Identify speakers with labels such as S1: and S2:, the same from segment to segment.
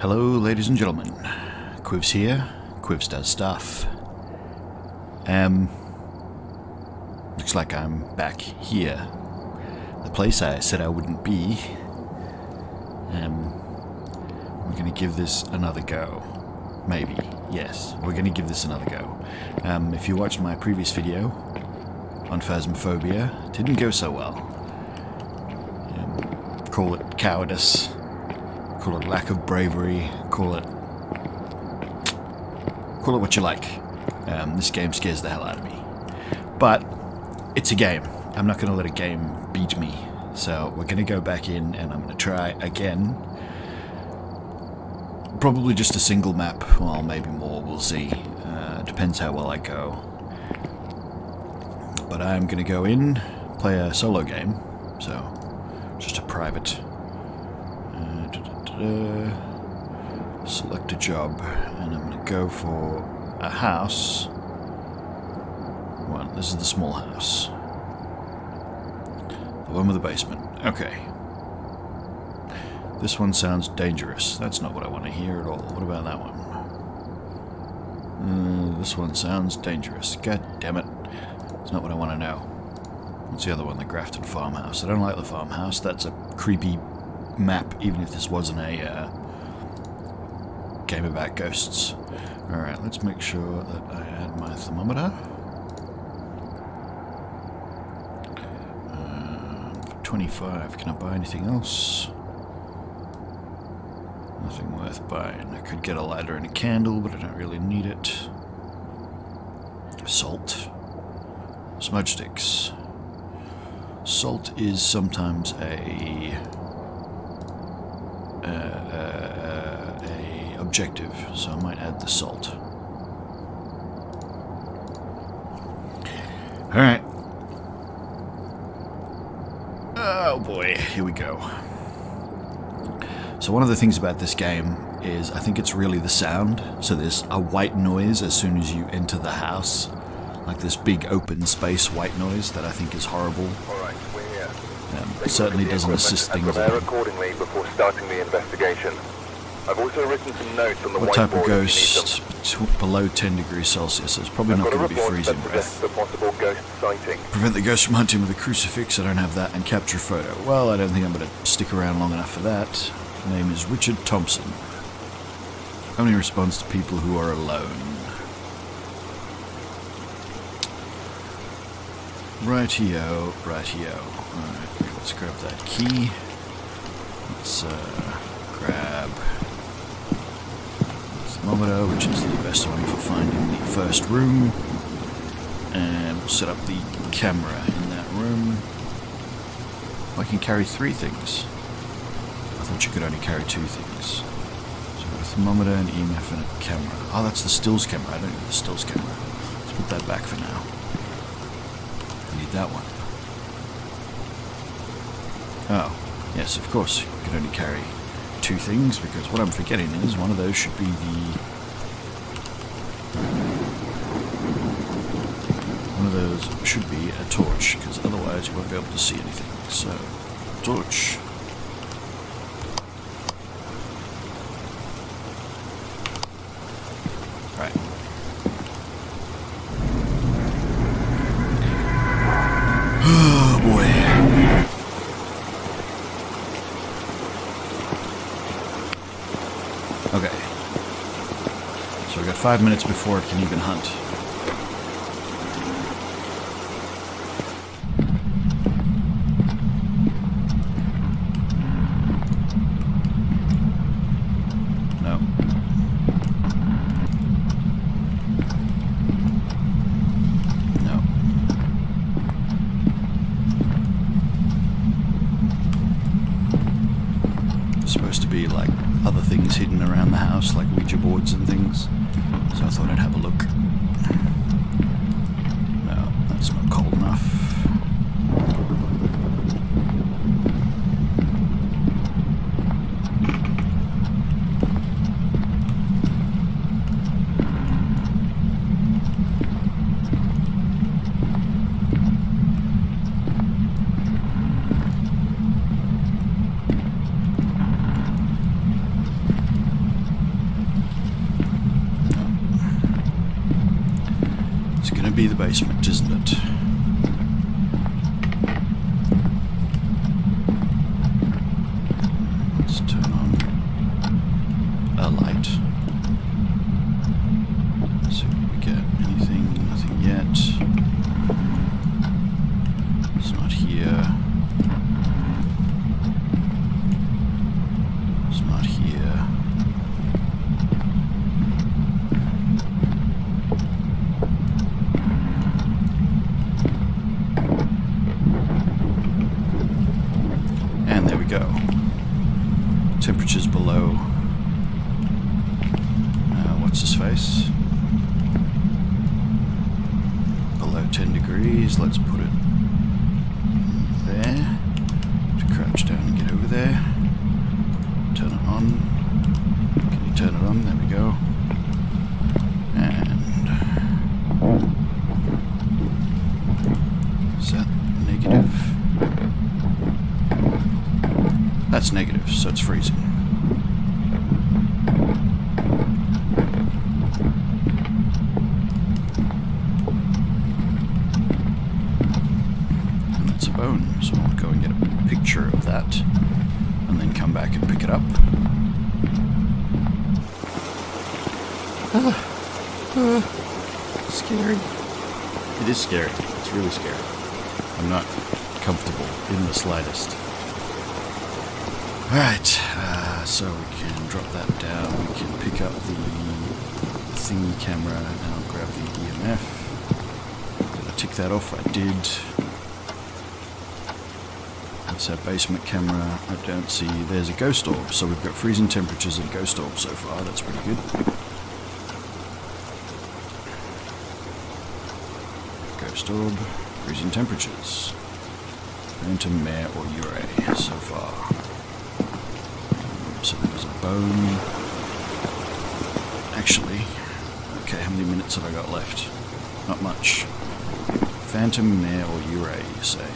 S1: Hello, ladies and gentlemen. Quivz here. Quivz Does stuff. Looks like I'm back here. The place I said I wouldn't be. We're gonna give this another go. Maybe. Yes, we're gonna give this another go. If you watched my previous video on Phasmophobia, it didn't go so well. Call it cowardice. Call it lack of bravery, call it what you like. This game scares the hell out of me. But it's a game. I'm not going to let a game beat me. So we're going to go back in and I'm going to try again. Probably just a single map. Well, maybe more. We'll see. Depends how well I go. But I'm going to go in, play a solo game. So, just a private. Select a job, and I'm going to go for a house. Well, this is the small house. The one with the basement. Okay. This one sounds dangerous. That's not what I want to hear at all. What about that one? This one sounds dangerous. God damn it. It's not what I want to know. What's the other one? The Grafton farmhouse. I don't like the farmhouse. That's a creepy map, even if this wasn't a game about ghosts. Alright, let's make sure that I add my thermometer. 25. Can I buy anything else? Nothing worth buying. I could get a lighter and a candle, but I don't really need it. Salt. Smudge sticks. Salt is sometimes a objective, so I might add the salt. Alright. Oh boy, here we go. So one of the things about this game is I think it's really the sound. So there's a white noise as soon as you enter the house. Like this big open space white noise that I think is horrible.
S2: Alright, we're here.
S1: It certainly doesn't assist things.
S2: Prepare accordingly before starting the investigation. I've also written some notes on the
S1: What type of
S2: whiteboard if
S1: ghost?
S2: you need them.
S1: Below 10 degrees Celsius, so it's probably not
S2: I've got
S1: going
S2: a
S1: to be
S2: report
S1: freezing
S2: that
S1: breath.
S2: suggests a possible ghost sighting.
S1: Prevent the ghost from hunting with a crucifix. I don't have that. And capture a photo. Well, I don't think I'm going to stick around long enough for that. Name is Richard Thompson. Only responds to people who are alone. Rightio, rightio. Alright, let's grab that key. Let's grab the thermometer, which is the best one for finding the first room. And we'll set up the camera in that room. I can carry 3 things. I thought you could only carry 2 things. So a thermometer, an EMF, and a camera. Oh, that's the stills camera. I don't need the stills camera. Let's put that back for now. I need that one. Oh, yes, of course. You can only carry 2 things, because what I'm forgetting is one of those should be the... One of those should be a torch, because otherwise you won't be able to see anything. So, torch. Right. Oh boy. Okay. So we got 5 minutes before it can even hunt. No. No. There's supposed to be like other things hidden around the house, like Ouija boards and things. So I thought I'd have a look. No, that's not cold enough. basement, isn't it? Let's turn on a light. See if we get anything. Nothing yet. It's not here. It's not here. And there we go. Temperatures below. What's his face? Below 10 degrees. Let's put it there. To crouch down and get over there. Turn it on. Can you turn it on? There we go. And is that negative? That's negative, so it's freezing. And that's a bone, so I'll go and get a picture of that and then come back and pick it up. Scary. It is scary. It's really scary. I'm not comfortable in the slightest. Alright, so we can drop that down. We can pick up the thingy camera and I'll grab the EMF. Did I tick that off? I did. That's our basement camera. I don't see. There's a ghost orb. So we've got freezing temperatures and ghost orb so far. That's pretty good. Ghost orb, freezing temperatures. Phantom, mare, or Ure so far. So there was a bone. Actually, okay, how many minutes have I got left? Not much. Phantom, mare, or Ure, you say?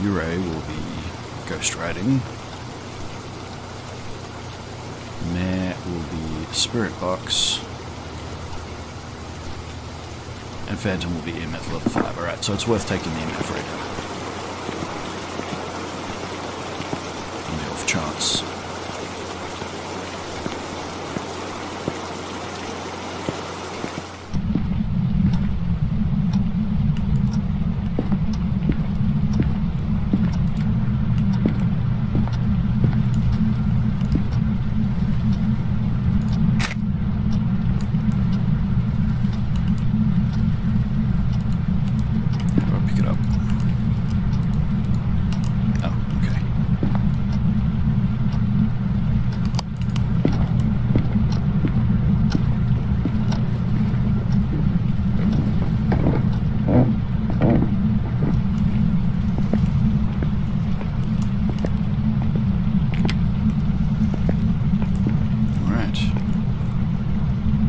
S1: Ure will be ghost riding. Mare will be spirit box. And Phantom will be EMF level 5. Alright, so it's worth taking the EMF reader. On the off chance.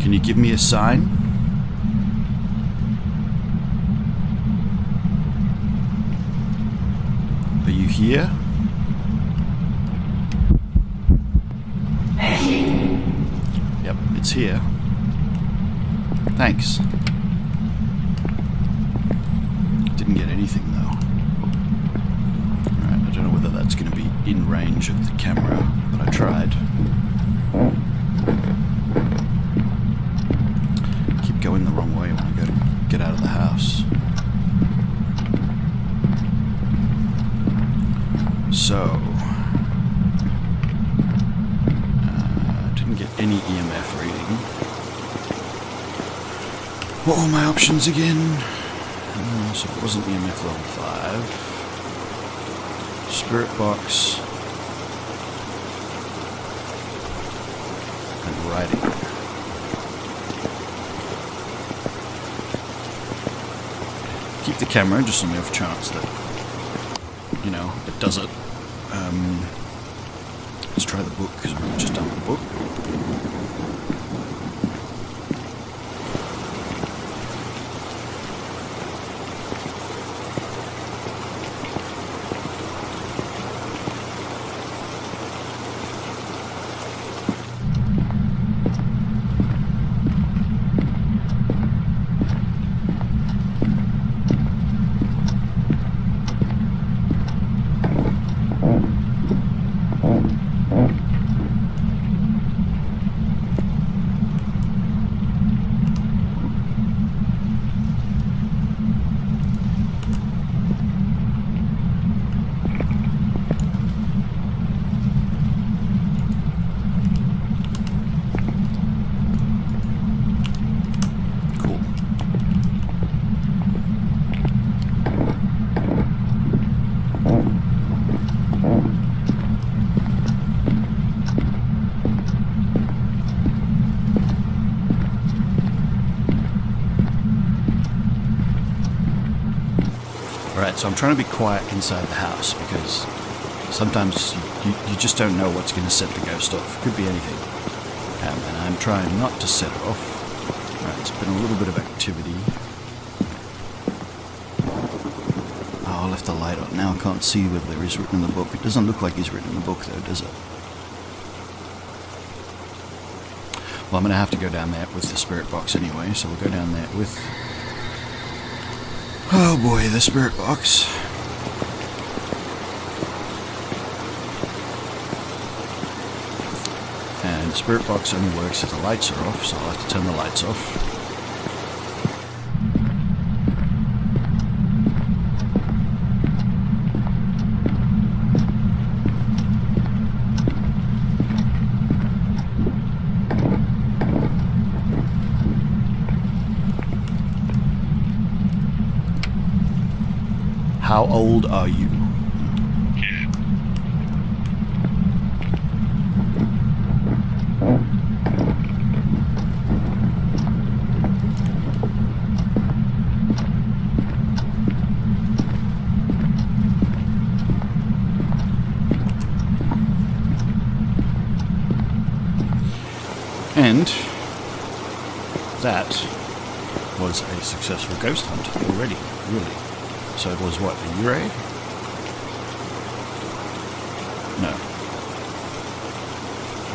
S1: Can you give me a sign? Are you here? Yep, it's here. Thanks. Didn't get anything though. Alright, I don't know whether that's going to be in range of the camera, but I tried. Going the wrong way when I go to get out of the house. So, didn't get any EMF reading. What were my options again? So it wasn't EMF level 5. Spirit box. And writing. Keep the camera just on the off chance that, you know, it does it. Let's try the book because we've just done the book. Right, so I'm trying to be quiet inside the house because sometimes you just don't know what's going to set the ghost off. It could be anything. And I'm trying not to set it off. Right, it's been a little bit of activity. Oh, I left the light on. Now I can't see whether there is written in the book. It doesn't look like he's written in the book though, does it? Well, I'm going to have to go down there with the spirit box anyway, so we'll go down there with... Oh boy, the spirit box. And the spirit box only works if the lights are off, so I'll have to turn the lights off. How old are you? And that was a successful ghost hunt already, really. So it was what, a U-raid? No.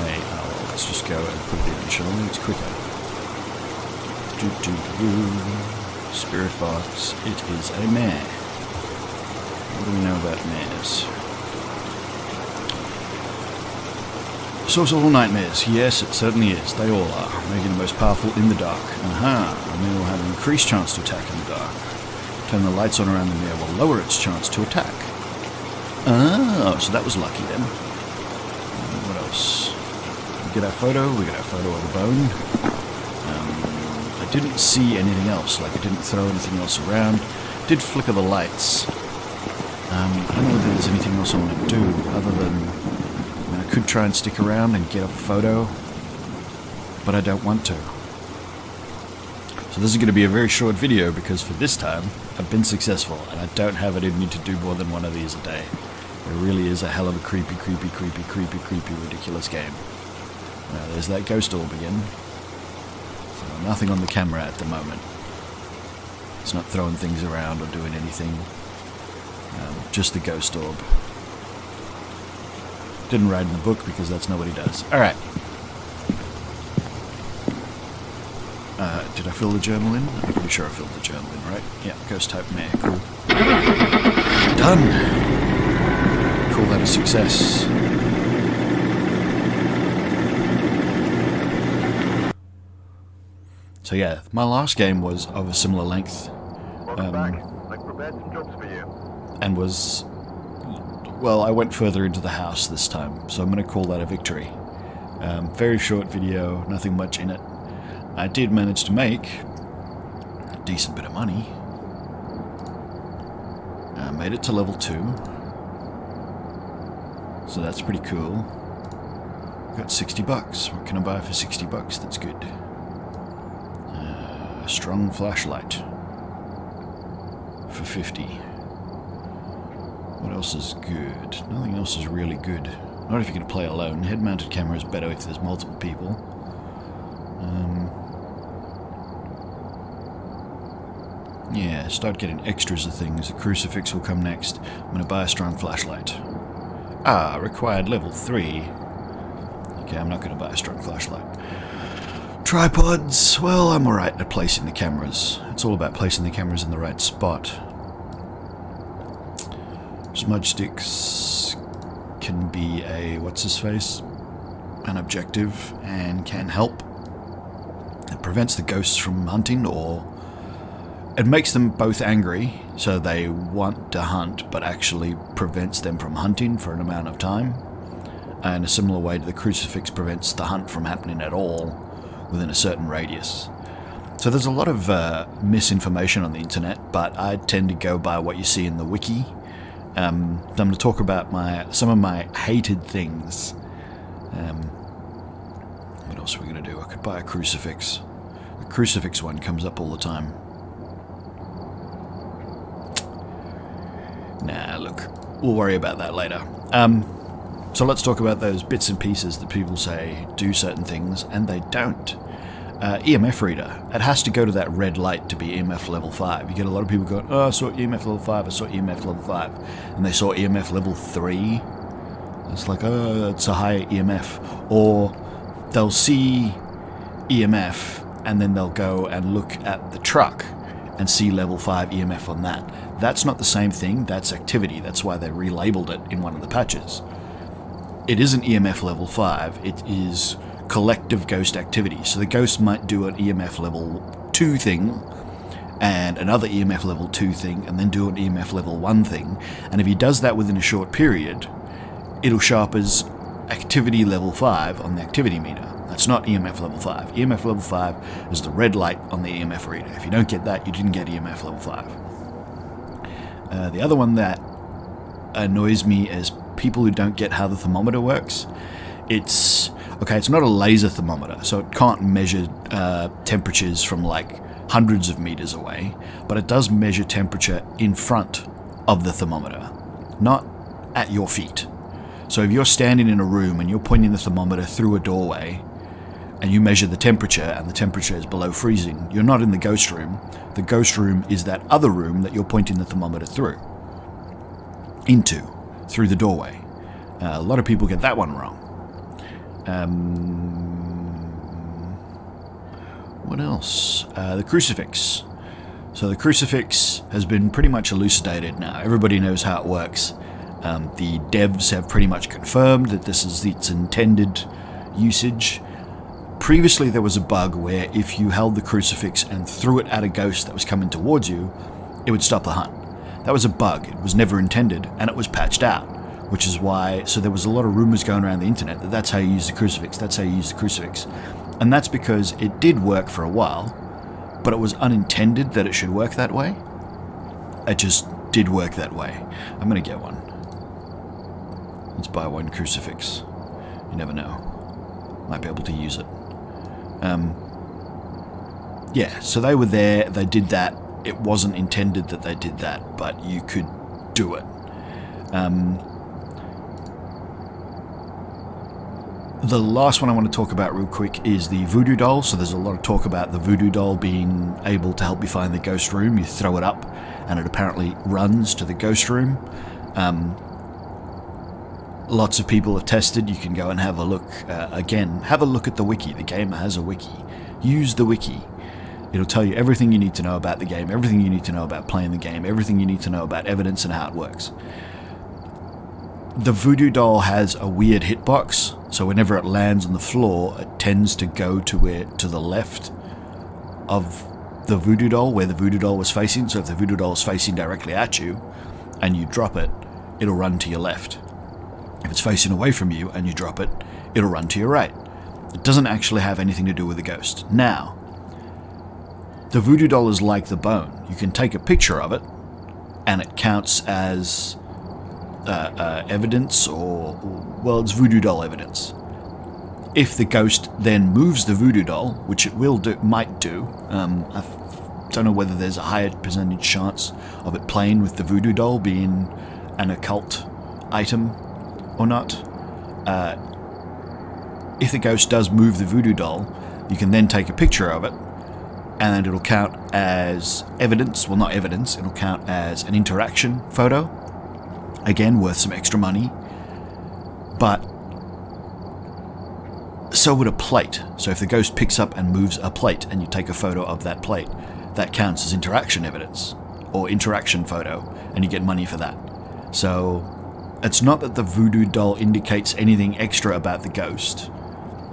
S1: Hey, well, let's just go and put it in, shall we? It's quicker. Spirit box. It is a mare. What do we know about mares? Source of all nightmares. Yes, it certainly is. They all are. Making the most powerful in the dark. Aha. And they will have an increased chance to attack in the dark. Turn the lights on around the mare will lower its chance to attack. Oh, so that was lucky then. What else? We get our photo. We got our photo of the bone. I didn't see anything else. Like I didn't throw anything else around. Did flicker the lights. I don't know whether there's anything else I want to do other than I could try and stick around and get up a photo, but I don't want to. So this is going to be a very short video because for this time I've been successful and I don't have it in me to do more than one of these a day. It really is a hell of a creepy, ridiculous game. Now there's that ghost orb again. So nothing on the camera at the moment. It's not throwing things around or doing anything. Just the ghost orb. Didn't write in the book because that's not what he does. Alright. Did I fill the journal in? I'm pretty sure I filled the journal in, right? Yeah, ghost type mare. Cool. Done! Call that a success. So yeah, my last game was of a similar length.
S2: Welcome back. I've prepared some jobs for you.
S1: And was... Well, I went further into the house this time, so I'm going to call that a victory. Very short video, nothing much in it. I did manage to make a decent bit of money. I made it to level 2. So that's pretty cool. Got $60. What can I buy for $60? That's good. A strong flashlight for 50. What else is good? Nothing else is really good. Not if you're going to play alone. Head-mounted camera is better if there's multiple people. Yeah, start getting extras of things. A crucifix will come next. I'm going to buy a strong flashlight. Ah, required level 3. Okay, I'm not going to buy a strong flashlight. Tripods. Well, I'm alright at placing the cameras. It's all about placing the cameras in the right spot. Smudge sticks can be a what's-his-face, an objective, and can help. It prevents the ghosts from hunting, or it makes them both angry, so they want to hunt, but actually prevents them from hunting for an amount of time. And a similar way to the crucifix prevents the hunt from happening at all within a certain radius. So there's a lot of misinformation on the internet, but I tend to go by what you see in the wiki. I'm going to talk about some of my hated things. What else are we going to do? I could buy a crucifix. The crucifix one comes up all the time. Nah, look, we'll worry about that later. So let's talk about those bits and pieces that people say do certain things and they don't. EMF reader. It has to go to that red light to be EMF level 5. You get a lot of people going, oh, I saw EMF level 5, I saw EMF level 5. And they saw EMF level 3. It's like, oh, it's a high EMF. Or they'll see EMF and then they'll go and look at the truck and see level 5 EMF on that. That's not the same thing, that's activity. That's why they relabeled it in one of the patches. It isn't EMF level 5, it is collective ghost activity. So the ghost might do an EMF level 2 thing and another EMF level 2 thing and then do an EMF level 1 thing. And if he does that within a short period, it'll show up as activity level 5 on the activity meter. That's not EMF level 5. EMF level 5 is the red light on the EMF reader. If you don't get that, you didn't get EMF level 5. The other one that annoys me is people who don't get how the thermometer works. It's not a laser thermometer, so it can't measure temperatures from like hundreds of meters away, but it does measure temperature in front of the thermometer, not at your feet. So if you're standing in a room and you're pointing the thermometer through a doorway and you measure the temperature and the temperature is below freezing, you're not in the ghost room. The ghost room is that other room that you're pointing the thermometer through the doorway. A lot of people get that one wrong. What else? The crucifix. So the crucifix has been pretty much elucidated now. Everybody knows how it works. The devs have pretty much confirmed that this is its intended usage. Previously there was a bug where if you held the crucifix and threw it at a ghost that was coming towards you, it would stop the hunt. That was a bug. It was never intended, and it was patched out, which is why, so there was a lot of rumors going around the internet that that's how you use the crucifix, that's how you use the crucifix. And that's because it did work for a while, but it was unintended that it should work that way. It just did work that way. I'm going to get one. Let's buy one crucifix. You never know. Might be able to use it. Yeah, so they were there, they did that. It wasn't intended that they did that, but you could do it. The last one I want to talk about real quick is the voodoo doll. So there's a lot of talk about the voodoo doll being able to help you find the ghost room. You throw it up and it apparently runs to the ghost room. Lots of people have tested. You can go and have a look. Again, have a look at the wiki. The game has a wiki. Use the wiki. It'll tell you everything you need to know about the game, everything you need to know about playing the game, everything you need to know about evidence and how it works. The voodoo doll has a weird hitbox, so whenever it lands on the floor, it tends to go to the left of the voodoo doll, where the voodoo doll was facing. So if the voodoo doll is facing directly at you, and you drop it, it'll run to your left. If it's facing away from you and you drop it, it'll run to your right. It doesn't actually have anything to do with the ghost. Now, the voodoo doll is like the bone. You can take a picture of it, and it counts as evidence, well, it's voodoo doll evidence. If the ghost then moves the voodoo doll, which it might do, I don't know whether there's a higher percentage chance of it playing with the voodoo doll being an occult item or not. If the ghost does move the voodoo doll, you can then take a picture of it, and it'll count as evidence. Well, not evidence, it'll count as an interaction photo. Again, worth some extra money. But so would a plate. So if the ghost picks up and moves a plate and you take a photo of that plate, that counts as interaction evidence or interaction photo, and you get money for that. So it's not that the voodoo doll indicates anything extra about the ghost,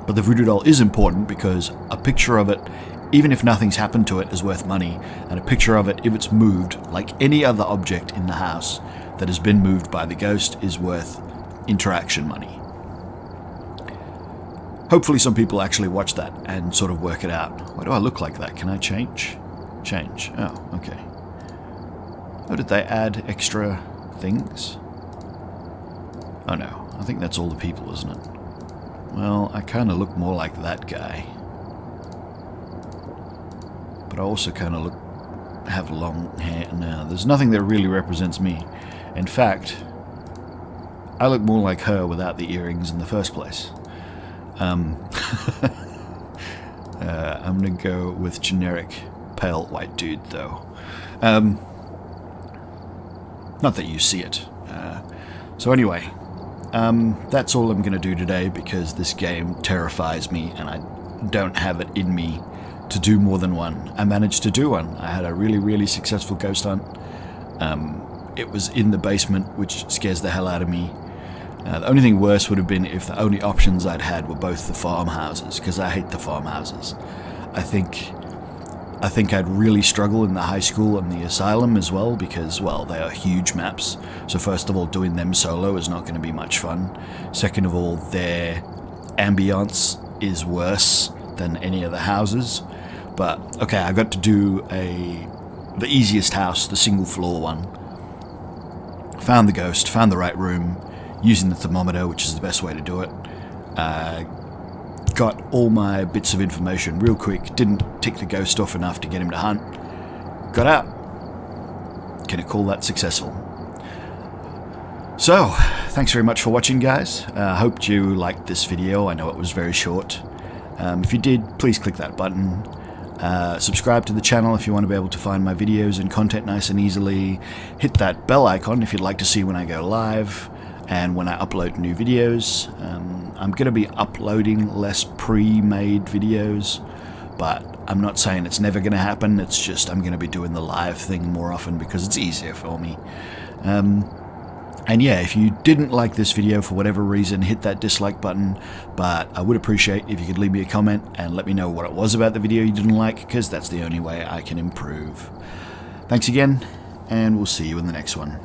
S1: but the voodoo doll is important because a picture of it, even if nothing's happened to it, is worth money, and a picture of it, if it's moved, like any other object in the house that has been moved by the ghost, is worth interaction money. Hopefully some people actually watch that and sort of work it out. Why do I look like that? Can I change? Change. Oh, okay. Oh, did they add extra things? Oh no, I think that's all the people, isn't it? Well, I kind of look more like that guy. But I also kind of look have long hair. No, there's nothing that really represents me. In fact, I look more like her without the earrings in the first place. I'm gonna go with generic pale white dude, though. Not that you see it. So anyway, that's all I'm gonna do today, because this game terrifies me and I don't have it in me to do more than one. I managed to do one. I had a really, really successful ghost hunt. It was in the basement, which scares the hell out of me. The only thing worse would have been if the only options I'd had were both the farmhouses, because I hate the farmhouses. I think I'd really struggle in the high school and the asylum as well, because, well, they are huge maps. So first of all, doing them solo is not going to be much fun. Second of all, their ambience is worse than any of the houses. But okay, I got to do the easiest house, the single floor one. Found the ghost, found the right room, using the thermometer, which is the best way to do it. Got all my bits of information real quick, didn't tick the ghost off enough to get him to hunt. Got out. Can you call that successful? So, thanks very much for watching, guys. I hope you liked this video. I know it was very short. If you did, please click that button. Subscribe to the channel if you want to be able to find my videos and content nice and easily. Hit that bell icon if you'd like to see when I go live and when I upload new videos. I'm going to be uploading less pre-made videos, but I'm not saying it's never going to happen. It's just I'm going to be doing the live thing more often because it's easier for me. And yeah, if you didn't like this video for whatever reason, hit that dislike button, but I would appreciate if you could leave me a comment and let me know what it was about the video you didn't like, because that's the only way I can improve. Thanks again, and we'll see you in the next one.